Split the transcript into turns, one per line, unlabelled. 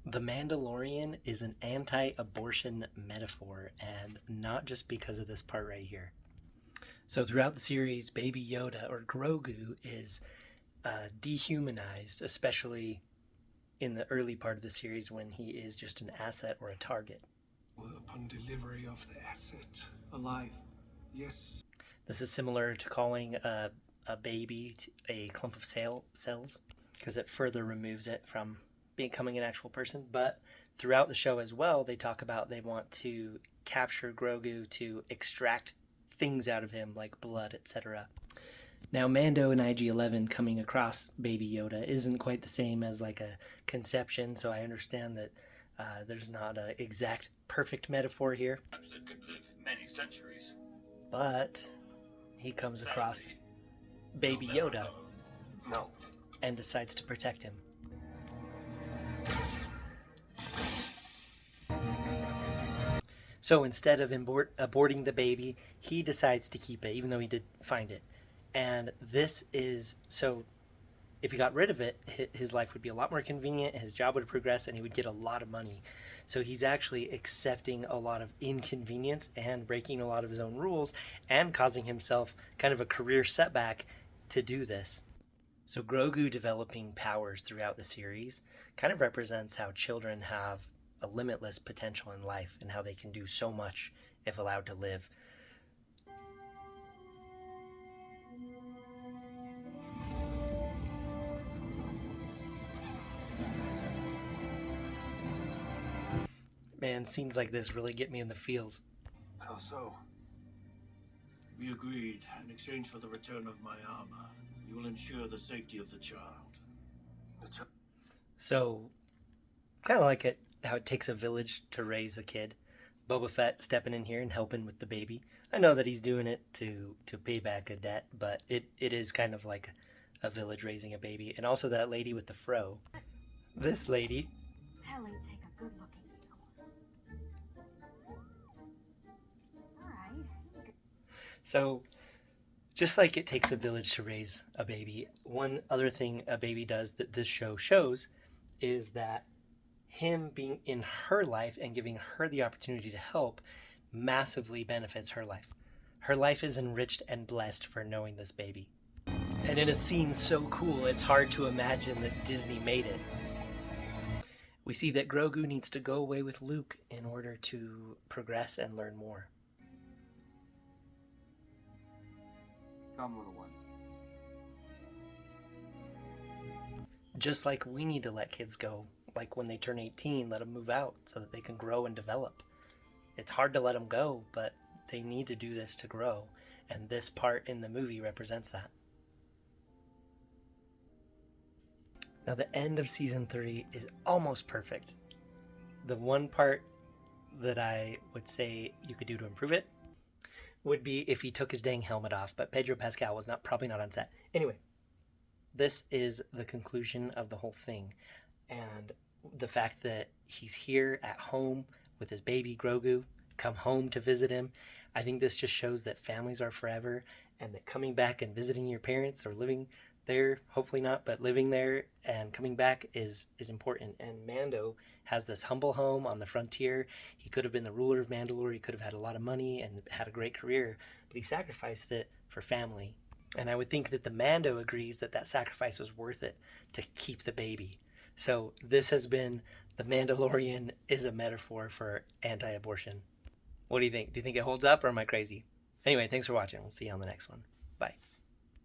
The Mandalorian is an anti-abortion metaphor, and not just because of this part right here. So throughout the series, Baby Yoda, or Grogu, is dehumanized, especially in the early part of the series when he is just an asset or a target.
Upon delivery of the asset. Alive. Yes.
This is similar to calling a baby a clump of cells, because it further removes it from becoming an actual person. But throughout the show as well, they talk about they want to capture Grogu to extract things out of him like blood, etc. Now, Mando in IG-11 coming across Baby Yoda isn't quite the same as like a conception, so I understand that there's not an exact perfect metaphor here.
It could live many centuries.
But he comes across Baby Yoda
No.
and decides to protect him. So instead of aborting the baby, he decides to keep it, even though he did find it. And this is, so if he got rid of it, his life would be a lot more convenient, his job would progress, and he would get a lot of money. So he's actually accepting a lot of inconvenience and breaking a lot of his own rules and causing himself kind of a career setback to do this. So Grogu developing powers throughout the series kind of represents how children have a limitless potential in life and how they can do so much if allowed to live. Man, scenes like this really get me in the feels.
How so?
We agreed, in exchange for the return of my armor, you will ensure the safety of the child.
So, kind of like how it takes a village to raise a kid. Boba Fett stepping in here and helping with the baby. I know that he's doing it to pay back a debt, but it is kind of like a village raising a baby. And also that lady with the fro. This lady.
Peli, take a good look at you. All right.
So, just like it takes a village to raise a baby, one other thing a baby does that this show shows is that him being in her life and giving her the opportunity to help massively benefits her life. Her life is enriched and blessed for knowing this baby. And in a scene so cool, it's hard to imagine that Disney made it. We see that Grogu needs to go away with Luke in order to progress and learn more.
Come, little one.
Just like we need to let kids go, like when they turn 18, let them move out so that they can grow and develop. It's hard to let them go, but they need to do this to grow, and this part in the movie represents that. Now, the end of season 3 is almost perfect. The one part that I would say you could do to improve it would be if he took his dang helmet off, but Pedro Pascal was probably not on set. Anyway, this is the conclusion of the whole thing, and the fact that he's here at home with his baby Grogu, come home to visit him, I think this just shows that families are forever, and that coming back and visiting your parents or living there, hopefully not, but living there and coming back is important. And Mando has this humble home on the frontier. He could have been the ruler of Mandalore. He could have had a lot of money and had a great career, but he sacrificed it for family. And I would think that the Mando agrees that that sacrifice was worth it to keep the baby. So this has been The Mandalorian is a metaphor for anti-abortion. What do you think? Do you think it holds up, or am I crazy? Anyway, thanks for watching. We'll see you on the next one. Bye.